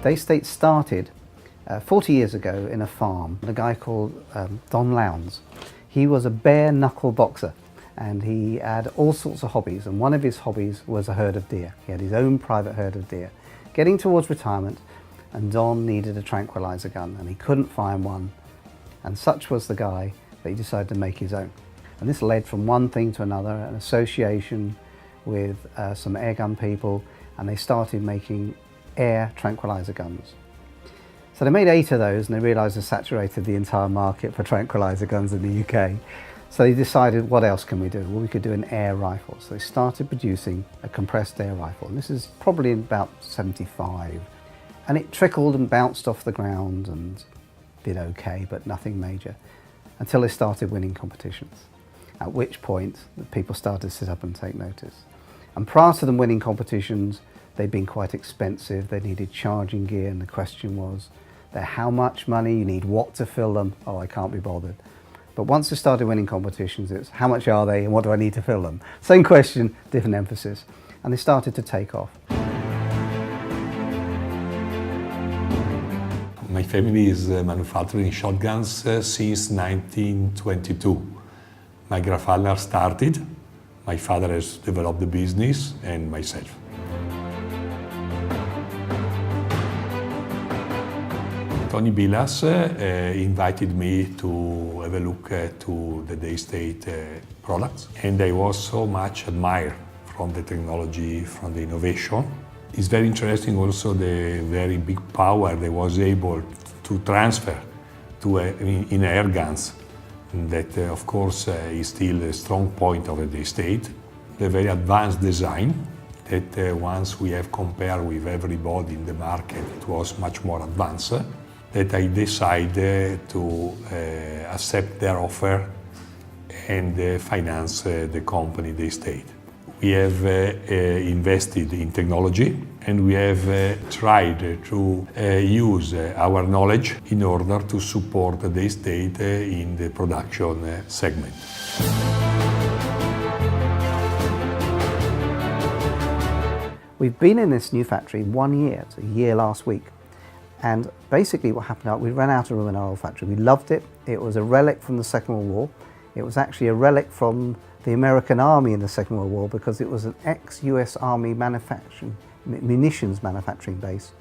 Daystate started 40 years ago in a farm. A guy called Don Lowndes. He was a bare knuckle boxer and he had all sorts of hobbies, and one of his hobbies was a herd of deer. He had his own private herd of deer. Getting towards retirement, and Don needed a tranquilizer gun and he couldn't find one, and such was the guy that he decided to make his own. And this led from one thing to another, an association with some airgun people, and they started making air tranquilizer guns. So they made 8 of those and they realised they saturated the entire market for tranquilizer guns in the UK. So they decided, what else can we do? Well, we could do an air rifle. So they started producing a compressed air rifle. And this is probably in about 75. And it trickled and bounced off the ground and did okay, but nothing major, until they started winning competitions. At which point, people started to sit up and take notice. And prior to them winning competitions, they'd been quite expensive. They needed charging gear, and the question was, they're how much money, you need what to fill them? Oh, I can't be bothered. But once they started winning competitions, it's how much are they and what do I need to fill them? Same question, different emphasis. And they started to take off. My family is manufacturing shotguns since 1922. My grandfather started, my father has developed the business, and myself. Tony Bilas invited me to have a look to the Daystate products, and I was so much admired from the technology, from the innovation. It's very interesting also the very big power they was able to transfer to in air guns. That of course is still a strong point of the Daystate. The very advanced design that once we have compared with everybody in the market, it was much more advanced. That I decided to accept their offer and finance the company Daystate. We have invested in technology and we have tried to use our knowledge in order to support the Daystate in the production segment. We've been in this new factory 1 year, it's a year last week. And basically what happened, we ran out of room in our old factory. We loved it. It was a relic from the Second World War. It was actually a relic from the American Army in the Second World War because it was an ex-US Army munitions manufacturing base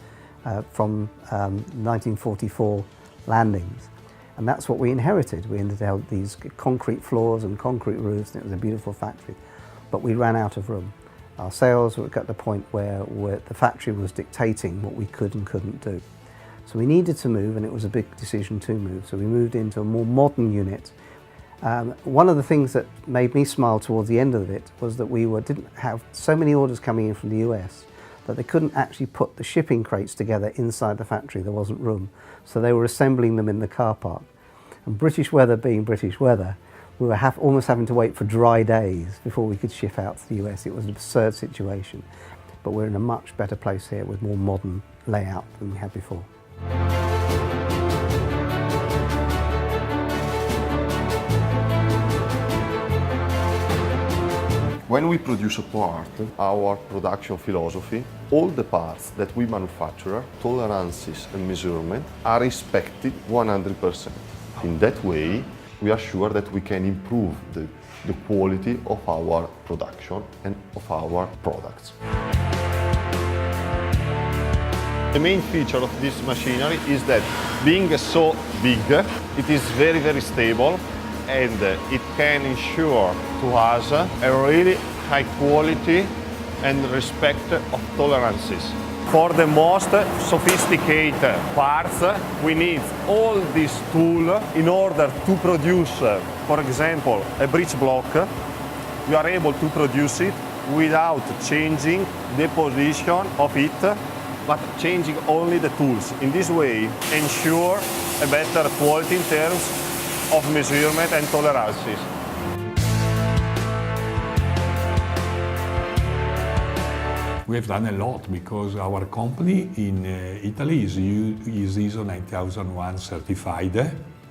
from 1944 landings. And that's what we inherited. We ended up with these concrete floors and concrete roofs, and it was a beautiful factory. But we ran out of room. Our sales were at the point where the factory was dictating what we could and couldn't do. So we needed to move, and it was a big decision to move. So we moved into a more modern unit. One of the things that made me smile towards the end of it was that we didn't have so many orders coming in from the US that they couldn't actually put the shipping crates together inside the factory. There wasn't room. So they were assembling them in the car park. And British weather being British weather, we were almost having to wait for dry days before we could ship out to the US. It was an absurd situation. But we're in a much better place here with more modern layout than we had before. When we produce a part, our production philosophy, all the parts that we manufacture, tolerances and measurement are respected 100%. In that way, we are sure that we can improve the quality of our production and of our products. The main feature of this machinery is that being so big, it is very, very stable, and it can ensure to us a really high quality and respect of tolerances. For the most sophisticated parts, we need all these tools in order to produce, for example, a breech block. We are able to produce it without changing the position of it, but changing only the tools. In this way, ensure a better quality in terms of measurement and tolerances. We have done a lot because our company in Italy is ISO 9001 certified.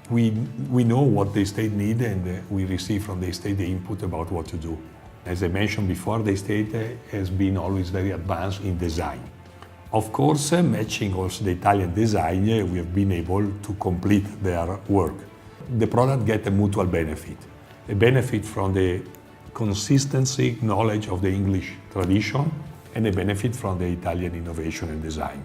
We know what the state needs, and we receive from the state the input about what to do. As I mentioned before, the state has been always very advanced in design. Of course, matching also the Italian design, we have been able to complete their work. The product gets a mutual benefit. A benefit from the consistency, knowledge of the English tradition, and a benefit from the Italian innovation and design.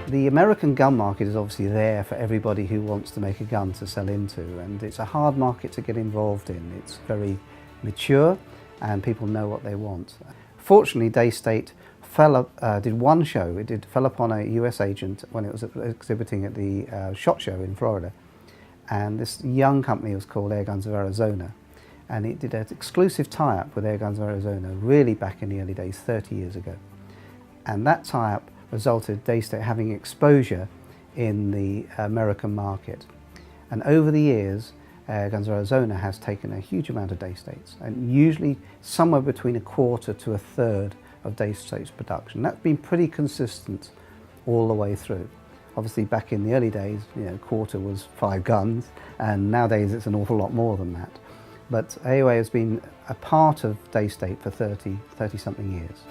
The American gun market is obviously there for everybody who wants to make a gun to sell into, and it's a hard market to get involved in. It's very mature and people know what they want. Fortunately, Daystate did one show. It fell upon a US agent when it was exhibiting at the SHOT Show in Florida, and this young company was called Air Guns of Arizona, and it did an exclusive tie-up with Air Guns of Arizona really back in the early days, 30 years ago. And that tie-up resulted in Daystate having exposure in the American market. And over the years, Air Guns of Arizona has taken a huge amount of Daystates, and usually somewhere between a quarter to a third of Daystate's production. That's been pretty consistent all the way through. Obviously back in the early days, quarter was 5 guns, and nowadays it's an awful lot more than that. But AOA has been a part of Daystate for 30 something years.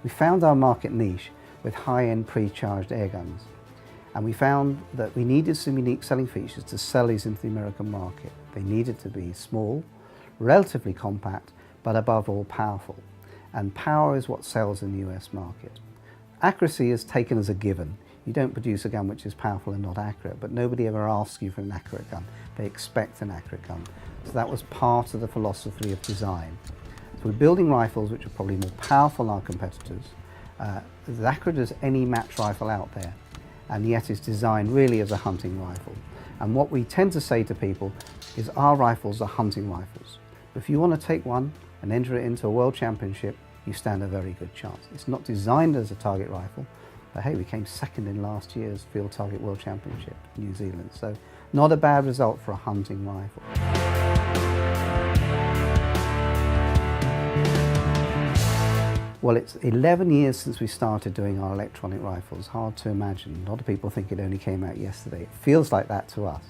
We found our market niche with high-end pre-charged air guns, and we found that we needed some unique selling features to sell these into the American market. They needed to be small, relatively compact, but above all powerful. And power is what sells in the US market. Accuracy is taken as a given. You don't produce a gun which is powerful and not accurate, but nobody ever asks you for an accurate gun. They expect an accurate gun. So that was part of the philosophy of design. So we're building rifles which are probably more powerful than our competitors, as accurate as any match rifle out there, and yet is designed really as a hunting rifle. And what we tend to say to people is our rifles are hunting rifles. If you want to take one and enter it into a world championship, you stand a very good chance. It's not designed as a target rifle, but hey, we came second in last year's Field Target World Championship in New Zealand, so not a bad result for a hunting rifle. Well, it's 11 years since we started doing our electronic rifles. Hard to imagine. A lot of people think it only came out yesterday. It feels like that to us.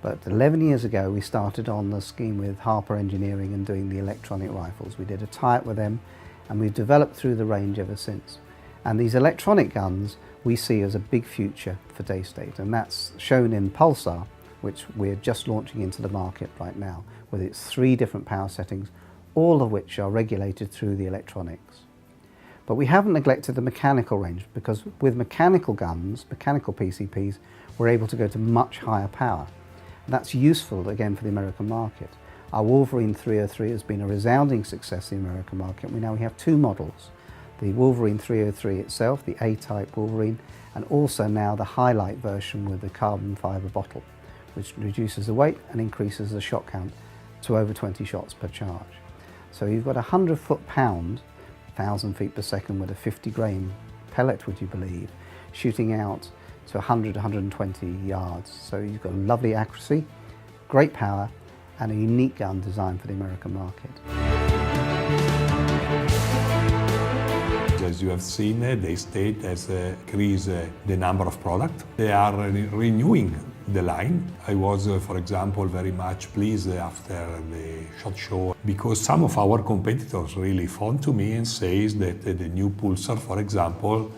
But 11 years ago, we started on the scheme with Harper Engineering and doing the electronic rifles. We did a tie-up with them, and we've developed through the range ever since. And these electronic guns we see as a big future for Daystate, and that's shown in Pulsar, which we're just launching into the market right now, with its 3 different power settings, all of which are regulated through the electronics. But we haven't neglected the mechanical range, because with mechanical guns, mechanical PCPs, we're able to go to much higher power. And that's useful, again, for the American market. Our Wolverine 303 has been a resounding success in the American market. We have 2 models. The Wolverine 303 itself, the A-type Wolverine, and also now the highlight version with the carbon fibre bottle, which reduces the weight and increases the shot count to over 20 shots per charge. So you've got a 100 foot-pound, 1,000 feet per second with a 50 grain pellet, would you believe, shooting out to 100 to 120 yards. So you've got lovely accuracy, great power, and a unique gun designed for the American market. As you have seen, Daystate has increased the number of products. They are renewing the line. I was, for example, very much pleased after the SHOT Show, because some of our competitors really phone to me and says that the new Pulsar, for example,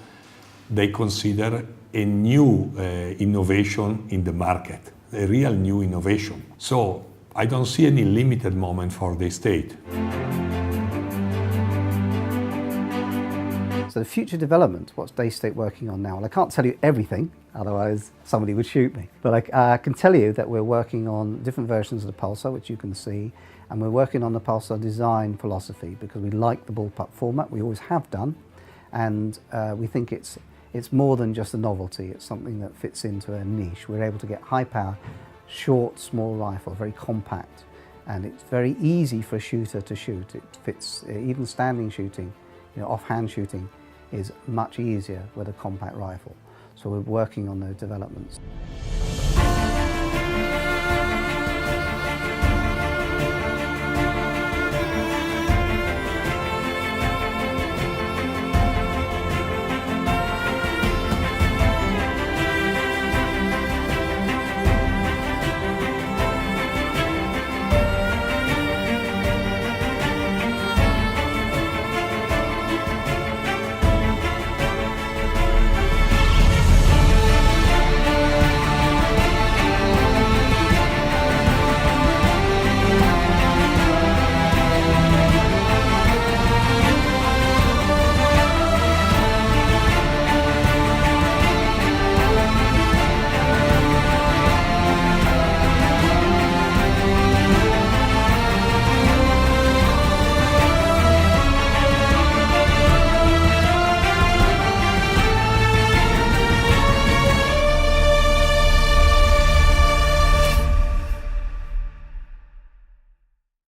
they consider a new innovation in the market, a real new innovation. So I don't see any limited moment for Daystate. So the future development, what's Daystate working on now? Well, I can't tell you everything, otherwise somebody would shoot me. But I can tell you that we're working on different versions of the Pulsar, which you can see, and we're working on the Pulsar design philosophy because we like the bullpup format, we always have done, and we think it's more than just a novelty, it's something that fits into a niche. We're able to get high power, short, small rifle, very compact, and it's very easy for a shooter to shoot. It fits, even standing shooting, offhand shooting is much easier with a compact rifle. So we're working on those developments.